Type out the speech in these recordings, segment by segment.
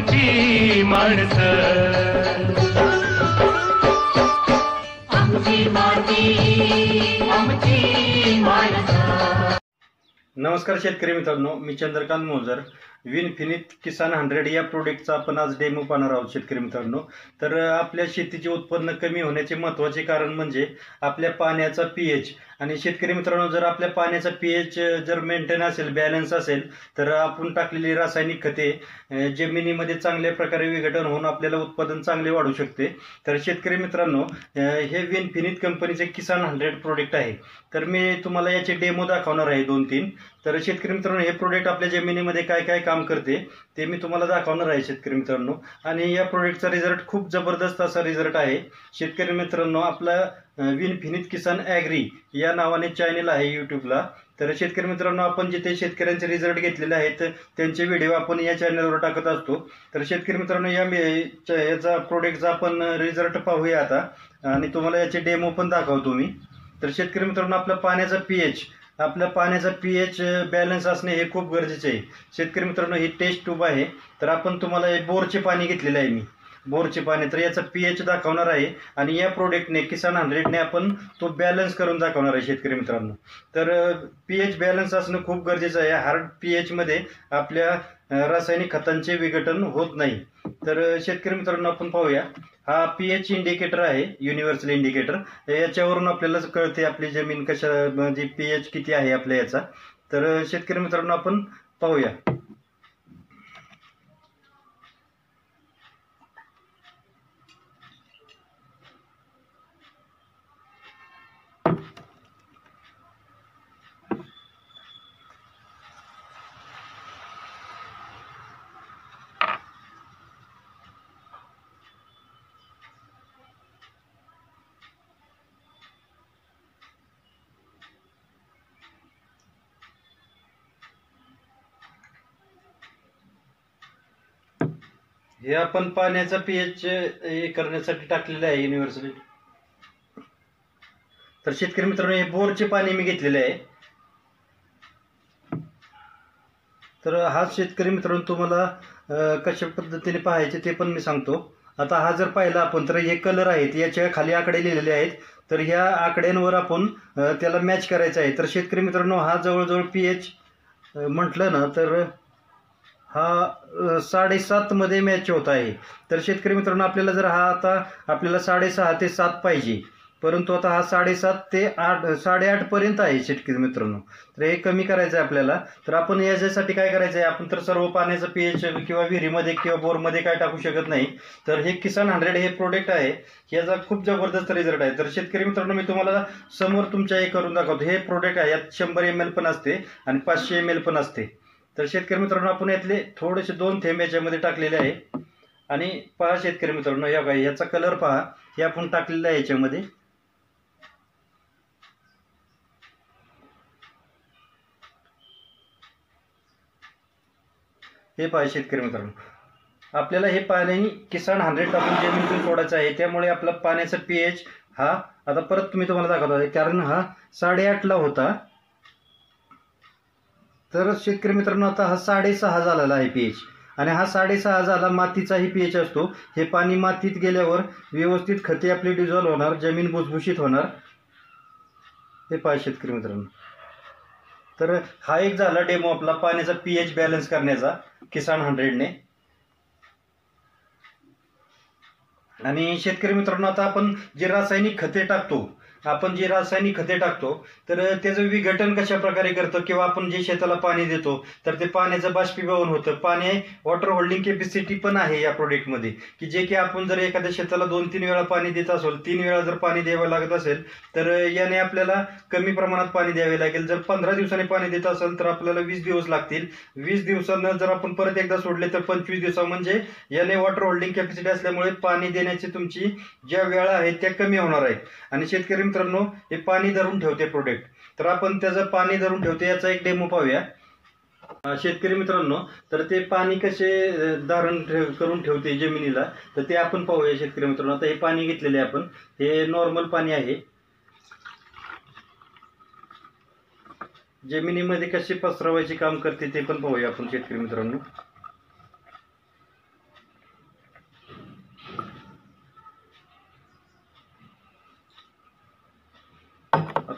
आमची माणसं, आमची माती आमची माणसं. नमस्कार शेतकरी मित्रांनो, मी चंद्रकांत मोजर. विनफिनिट किसान 100 या प्रोडक्टचा आपण आज डेमो पाहणार आहोत. शेतकरी मित्रांनो, तर आपल्या शेतीचे उत्पन्न कमी होण्याचे महत्त्वाचे कारण म्हणजे आपल्या पाण्याचा पीएच. आणि शेतकरी मित्रांनो, जर आपल्या पाण्याचा पीएच जर मेंटेन असेल, बॅलन्स असेल, तर आपण टाकलेली रासायनिक खते जमिनीमध्ये चांगल्या प्रकारे विघटन होऊन आपल्याला उत्पादन चांगले वाढू शकते. तर शेतकरी मित्रांनो, हे विनफिनिट कंपनीचे किसान 100 प्रोडक्ट आहे. तर मी तुम्हाला याचे डेमो दाखवणार आहे 2-3. तर शेतकरी मित्रांनो, हे प्रोडक्ट आपल्या जमिनीमध्ये काय काय काम करते ते मी तुम्हाला दाखवणार आहे शेतकरी मित्रांनो. आणि या प्रोडक्टचा रिझल्ट खूप जबरदस्त असा रिझल्ट आहे. शेतकरी मित्रांनो, आपला विनफिनिट किसान ॲग्री या नावाने चॅनल आहे यूट्यूबला. तर शेतकरी मित्रांनो, आपण जिथे शेतकऱ्यांचे रिझल्ट घेतलेले आहेत त्यांचे व्हिडिओ आपण या चॅनलवर टाकत असतो. तर शेतकरी मित्रांनो, याचा प्रोडक्टचा आपण रिझल्ट पाहूया आता आणि तुम्हाला याचे डेमो पण दाखवतो मी. तर शेतकरी मित्रांनो, आपल्या पाण्याचा पीएच बॅलन्स असणे हे खूप गरजेचे आहे. शेतकरी मित्रांनो, ही टेस्ट ट्यूब आहे. तर आपण तुम्हाला हे बोरचे पाणी घेतलेलं आहे मी, बोरचे पाणी. तर याचा पीएच दाखवणार आहे आणि या प्रोडक्टने किसान 100ने आपण तो बॅलन्स करून दाखवणार आहे शेतकरी मित्रांनो. तर पीएच बॅलन्स असणं खूप गरजेचं आहे. हार्ड पीएचमध्ये आपल्या रासायनिक खतांचे विघटन होत नाही. तर शेतकरी मित्रांनो, आपण पाहूया. हा पीएच इंडिकेटर आहे, युनिव्हर्सल इंडिकेटर. याच्यावरून आपल्याला कळते आपली जमीन कशा म्हणजे पीएच किती आहे आपल्या याचा. तर शेतकरी मित्रांनो, आपण पाहूया. हे आपण पाण्याचा पीएच करण्यासाठी टाकलेलं आहे युनिव्हर्सल. तर शेतकरी मित्रांनो, हे बोरचे पाणी मी घेतलेले आहे. तर हा शेतकरी मित्रांनो, तुम्हाला कशा पद्धतीने पाहायचे ते पण मी सांगतो. आता हा जर पाहिला आपण, तर हे कलर आहेत, याच्या खाली आकडे लिहिलेले आहेत. तर ह्या आकड्यांवर आपण त्याला मॅच करायचं आहे. तर शेतकरी मित्रांनो, हा जवळजवळ पीएच म्हटलं ना तर हा 7.5 मध्ये मॅच होत आहे. तर शेतकरी मित्रांनो, आपल्याला जर हा आता आपल्याला 6.5 ते 7 पाहिजे, परंतु आता हा 7.5 ते 8 8.5 पर्यंत आहे शेतकरी मित्रांनो. तर हे कमी करायचं आहे आपल्याला. तर आपण याच्यासाठी काय करायचं आहे, आपण तर सर्व पाण्याचं पीएच किंवा विहिरीमध्ये किंवा बोरमध्ये काय टाकू शकत नाही. तर हे किसान 100 हे प्रोडक्ट आहे, याचा खूप जबरदस्त रिझल्ट आहे. तर शेतकरी मित्रांनो, मी तुम्हाला समोर तुमच्या हे करून दाखवतो. हे प्रोडक्ट आहे, यात 100 ml पण असते आणि 500 ml पण असते. तर शेतकरी मित्रांनो, आपण यातले थोडेसे 2 थेंब याच्यामध्ये टाकलेले आहे. आणि पहा शेतकरी मित्रांनो, या काय याचा कलर पहा, हे आपण टाकलेलं आहे याच्यामध्ये. हे पहा शेतकरी मित्रांनो, आपल्याला हे पाणी किसान 100 टाकून जमिनीतून सोडायचं आहे. त्यामुळे आपला पाण्याचा पीएच हा आता परत तुम्हाला दाखवतो आहे, कारण हा 8.5 ला होता. तर शेतकरी मित्रांनो, आता हा 6.5 झालेला आहे पीएच. आणि हा 6.5 झाला, मातीचाही पीएच असतो. हे पाणी मातीत गेल्यावर व्यवस्थित खते आपली डिझॉल्व्ह होणार, जमीन भुसभुशीत होणार. हे पहा शेतकरी मित्रांनो. तर हा एक झाला डेमो आपला पाण्याचा पीएच बॅलन्स करण्याचा किसान 100ने. आणि शेतकरी मित्रांनो, आता आपण जे रासायनिक खते टाकतो तर त्याचं विघटन कशा प्रकारे करतं, किंवा आपण जे शेताला पाणी देतो तर ते पाण्याचं बाष्पीभवन होतं. पाणी वॉटर होल्डिंग कॅपॅसिटी पण आहे या प्रोडक्टमध्ये, की जे की आपण जर एखाद्या शेताला 2-3 वेळा पाणी देत असेल, 3 वेळा जर पाणी द्यावं लागत असेल, तर याने आपल्याला कमी प्रमाणात पाणी द्यावे लागेल. जर 15 दिवसांनी पाणी देत असेल तर आपल्याला 20 दिवस लागतील. 20 दिवसांना जर आपण परत एकदा सोडले तर 25 दिवसा, म्हणजे याने वॉटर होल्डिंग कॅपॅसिटी असल्यामुळे पाणी देण्याची तुमची ज्या वेळा आहेत त्या कमी होणार आहेत. आणि शेतकरी मित्रांनो, हे पाणी धरून ठेवते प्रोडक्ट. तर आपण त्याचं पाणी धरून ठेवते याचा एक डेमो पाहूया शेतकरी मित्रांनो. तर ते पाणी कसे धारण करून ठेवते जमिनीला, तर ते आपण पाहूया शेतकरी मित्रांनो. आता हे पाणी घेतलेले आपण, हे नॉर्मल पाणी आहे. जमिनीमध्ये कसे पसरवायचे काम करते ते पण पाहूया आपण शेतकरी मित्रांनो.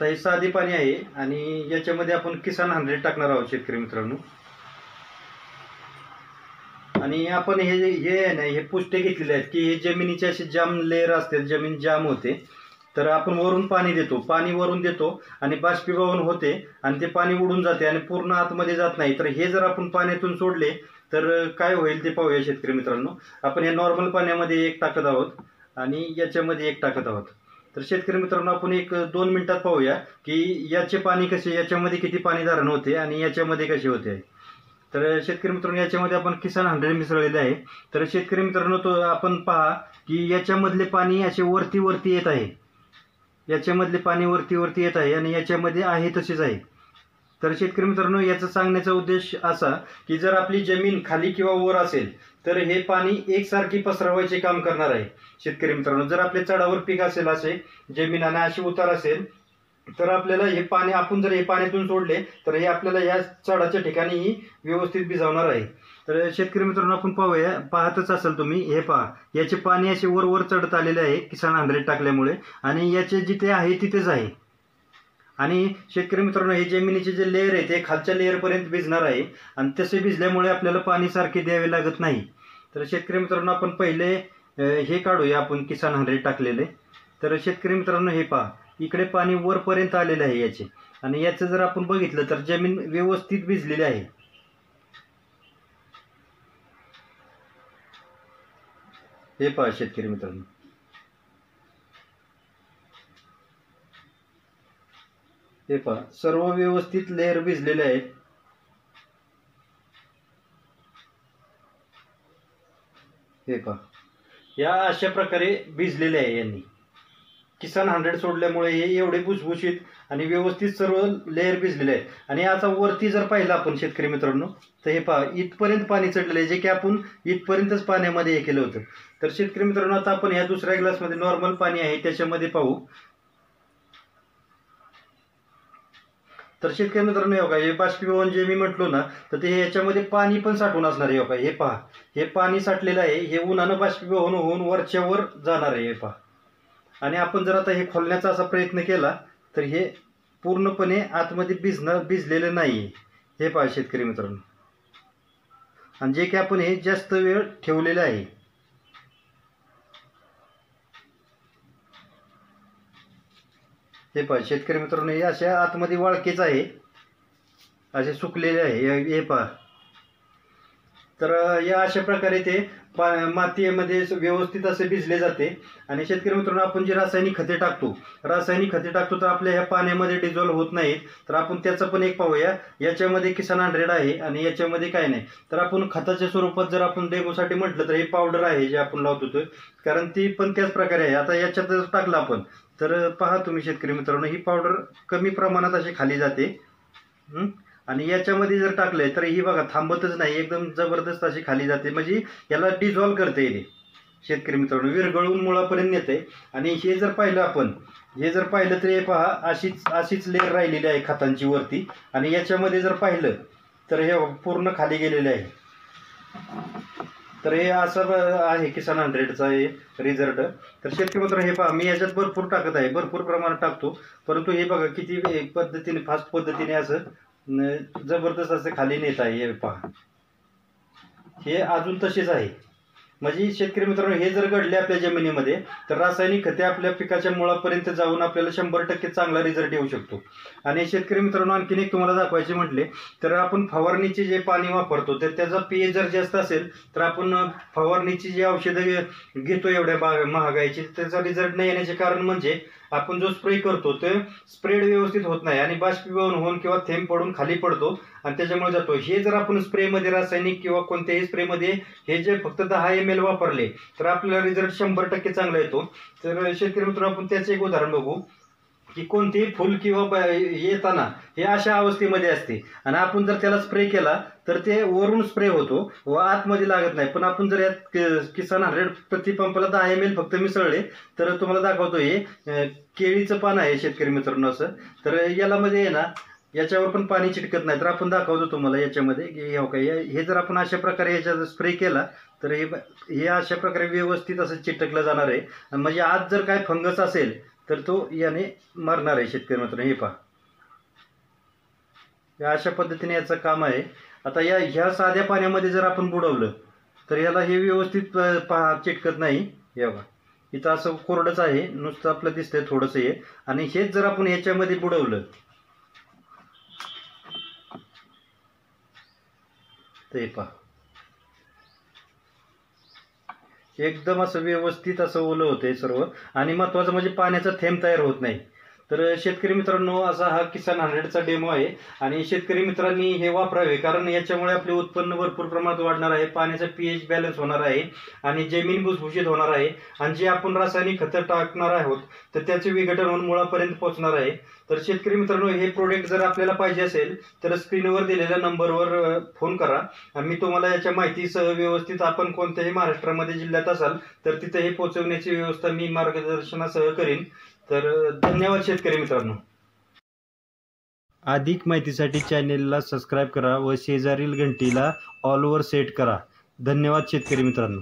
आता हे साधे पाणी आहे आणि याच्यामध्ये आपण किसान 100 टाकणार आहोत शेतकरी मित्रांनो. आणि आपण हे आहे ना, हे पुष्टे घेतलेले आहेत की हे जमिनीचे असे जाम लेअर असते, जमीन जाम होते, तर आपण वरून पाणी देतो, पाणी वरून देतो आणि बाष्पीभवन होते आणि ते पाणी उडून जाते आणि पूर्ण आतमध्ये जात नाही. तर हे जर आपण पाण्यातून सोडले तर काय होईल ते पाहूया शेतकरी मित्रांनो. आपण या नॉर्मल पाण्यामध्ये एक टाकत आहोत आणि याच्यामध्ये एक टाकत आहोत. तर शेतकरी मित्रांनो आपण एक 2 मिनिटात पाहूया की याचे पाणी कसे, याच्यामध्ये किती पाणी धारण होते आणि याच्यामध्ये कसे होते. तर शेतकरी मित्रांनो याच्यामध्ये आपण किसान 100 मिसळलेले आहे. तर शेतकरी मित्रांनो तो आपण पहा की याच्यामधले पाणी असे वरती वरती येत आहे, याच्यामधले पाणी वरती वरती येत आहे आणि याच्यामध्ये आहे तसेच आहे. तर शेतकरी मित्रांनो याचा सांगण्याचा उद्देश असा की जर आपली जमीन खाली किंवा वर असेल तर हे पाणी एकसारखी पसरवायचे काम करणार आहे शेतकरी मित्रांनो. जर आपल्या चढावर पीक असेल, असे जमीन आणि अशी उतार असेल, तर आपल्याला हे पाणी आपण जर हे पाण्यातून सोडले तर हे आपल्याला या चढाच्या ठिकाणीही व्यवस्थित भिजवणार आहे. तर शेतकरी मित्रांनो आपण पाहूया, पाहतच असाल तुम्ही, हे पहा याचे पाणी असे वर वर चढत आलेले आहे किसान 100 टाकल्यामुळे आणि याचे जिथे आहे तिथेच आहे. आणि शेतकरी मित्रांनो हे जमिनीचे जे लेअर आहे ते खालच्या लेअरपर्यंत भिजणार आहे आणि तसे भिजल्यामुळे आपल्याला पाणी सारखे द्यावे लागत नाही. तर शेतकरी मित्रांनो आपण पहिले हे काढूया आपण किसान 100 टाकलेले. तर शेतकरी मित्रांनो हे पहा इकडे पाणी वरपर्यंत आलेले आहे याचे आणि याचं जर आपण बघितलं तर जमीन व्यवस्थित भिजलेली आहे. हे पहा शेतकरी मित्रांनो, हे पहा सर्व व्यवस्थित लेअर भिजलेले आहेत. हे पहा या अशा प्रकारे भिजलेले आहे यांनी. किसान 100 सोडल्यामुळे हे एवढे भुसभुशीत आणि व्यवस्थित सर्व लेअर भिजलेले आहेत. आणि आता वरती जर पाहिलं आपण शेतकरी मित्रांनो तर हे पहा इथपर्यंत पाणी चढलेलं आहे, जे की आपण इथपर्यंतच पाण्यामध्ये हे केलं होतं. तर शेतकरी मित्रांनो आता आपण ह्या दुसऱ्या ग्लासमध्ये नॉर्मल पाणी आहे त्याच्यामध्ये पाहू. तर शेतकरी मित्रांनो हे बघा हे बाष्पीभवन जे मी म्हटलो ना, तर ते याच्यामध्ये पाणी पण साठवून असणार आहे. बघा हे पहा हे पाणी साठलेलं आहे, हे उन्हानं बाष्पीभवन होऊन वरच्या वर जाणार आहे. हे पहा आणि आपण जर आता हे खोलण्याचा असा प्रयत्न केला तर हे पूर्णपणे आतमध्ये भिजलेलं नाही. हे पहा शेतकरी मित्रांनो, आणि जे की आपण हे जास्त वेळ ठेवलेलं आहे. हे पहा शेतकरी मित्रांनो हे अशा आतमध्ये वाळकेच आहे, असे सुकलेले आहे. हे पहा तर या अशा प्रकारे ते मातीमध्ये व्यवस्थित असे भिजले जाते. आणि शेतकरी मित्रांनो आपण जी रासायनिक खते टाकतो तर आपल्या ह्या पाण्यामध्ये डिझॉल्व्ह होत नाहीत. तर आपण त्याचं पण एक पाहूया. याच्यामध्ये किसान 100 आहे आणि याच्यामध्ये काय नाही. तर आपण खताच्या स्वरूपात जर आपण डेमोसाठी म्हटलं तर हे पावडर आहे जे आपण लावतो, कारण ती पण त्याच प्रकारे आहे. आता याच्यात जर टाकलं आपण तर पहा तुम्ही शेतकरी मित्रांनो ही पावडर कमी प्रमाणात अशी खाली जाते. आणि याच्यामध्ये जर टाकलंय तर ही बघा थांबतच नाही, एकदम जबरदस्त अशी खाली जाते, म्हणजे याला डिझॉल्व्ह करते येते शेतकरी मित्रांनो, विरघळून मुळापर्यंत येते. आणि हे जर पाहिलं आपण, हे जर पाहिलं तर हे पहा अशीच लेअर राहिलेली आहे खतांची वरती. आणि याच्यामध्ये जर पाहिलं तर हे पूर्ण खाली गेलेले आहे. तर हे असं आहे किसान 100चा हे रिझल्ट. तर शेतकरी मित्रांनो हे पहा मी याच्यात भरपूर टाकत आहे, भरपूर प्रमाणात टाकतो, परंतु हे बघा किती पद्धतीने फास्ट पद्धतीने असं जबरदस्त असं खाली नेत आहे. हे पहा हे अजून तसेच आहे. म्हणजे शेतकरी मित्रांनो हे जर घडले आपल्या जमिनीमध्ये तर रासायनिक खते आपल्या पिकाच्या मुळापर्यंत जाऊन आपल्याला 100% चांगला रिझल्ट येऊ शकतो. आणि शेतकरी मित्रांनो आणखीन एक तुम्हाला दाखवायचे म्हटले तर आपण फवारणीचे जे पाणी वापरतो तर त्याचा pH जर जास्त असेल तर आपण फवारणीची जी औषधं घेतो एवढ्या महागाईची त्याचा रिझल्ट नाही येण्याचे कारण म्हणजे आपण जो स्प्रे करतो ते स्प्रेड व्यवस्थित होत नाही आणि बाष्पीभवन होऊन किंवा थेंब पडून खाली पडतो आणि त्याच्यामुळे जातो. हे जर आपण स्प्रेमध्ये रासायनिक किंवा कोणत्याही स्प्रेमध्ये हे जे फक्त 10 ml वापरले तर आपल्याला रिझल्ट 100% चांगला येतो. तर शेतकरी मित्रांनो आपण त्याचे एक उदाहरण बघू की कोणतेही फुल किंवा येताना हे अशा अवस्थेमध्ये असते आणि आपण जर त्याला स्प्रे केला तर ते वरून स्प्रे होतो व आतमध्ये लागत नाही. पण आपण जर यात किसान 100 प्रति पंपाला 10 ml फक्त मिसळले तर तुम्हाला दाखवतो हे केळीचं पान आहे शेतकरी मित्रांनो असं. तर याला मध्ये आहे ना याच्यावर पण पाणी चिटकत नाही. तर आपण दाखवतो तुम्हाला याच्यामध्ये हे जर आपण अशा प्रकारे याच्यात स्प्रे केला तर हे अशा प्रकारे व्यवस्थित असं चिटकलं जाणार आहे. म्हणजे आज जर काय फंगस असेल तर तो याने मारणार आहे शेतकरी मित्रांनो. हे पहा, या अशा पद्धतीने याचं काम आहे. आता ह्या साध्या पाण्यामध्ये जर आपण बुडवलं तर याला हे व्यवस्थित पहा चिटकत नाही. हे बघा, इथं असं कोरडंच आहे, नुसतं आपलं दिसतंय थोडंसं हे. आणि हेच जर आपण ह्याच्यामध्ये बुडवलं तर हे पहा, एकदम असं व्यवस्थित असं ओलं होतंय सर्व. आणि महत्त्वाचं म्हणजे पाण्याचा थेंब तयार होत नाही. तर शेतकरी मित्रांनो, असा हा किसान 100चा डेमो आहे. आणि शेतकरी मित्रांनी हे वापरावे, कारण याच्यामुळे आपले उत्पन्न भरपूर प्रमाणात वाढणार आहे, पाण्याचा pH बॅलन्स होणार आहे आणि जमीन भुसभुशीत होणार आहे. आणि जे आपण रासायनिक खतं टाकणार आहोत तर त्याचे विघटन होऊन मुळापर्यंत पोहोचणार आहे. तर शेतकरी मित्रांनो, हे प्रोडक्ट जर आपल्याला पाहिजे असेल तर स्क्रीनवर दिलेल्या नंबरवर फोन करा. मी तुम्हाला याच्या माहितीसह व्यवस्थित, आपण कोणत्याही महाराष्ट्रामध्ये जिल्ह्यात असाल तर तिथे हे पोहोचवण्याची व्यवस्था मी मार्गदर्शनासह करीन. तर धन्यवाद शेतकरी मित्रांनो. अधिक माहितीसाठी चॅनेलला सबस्क्राईब करा व शेजारील घंटीला ऑलवर सेट करा. धन्यवाद शेतकरी मित्रांनो.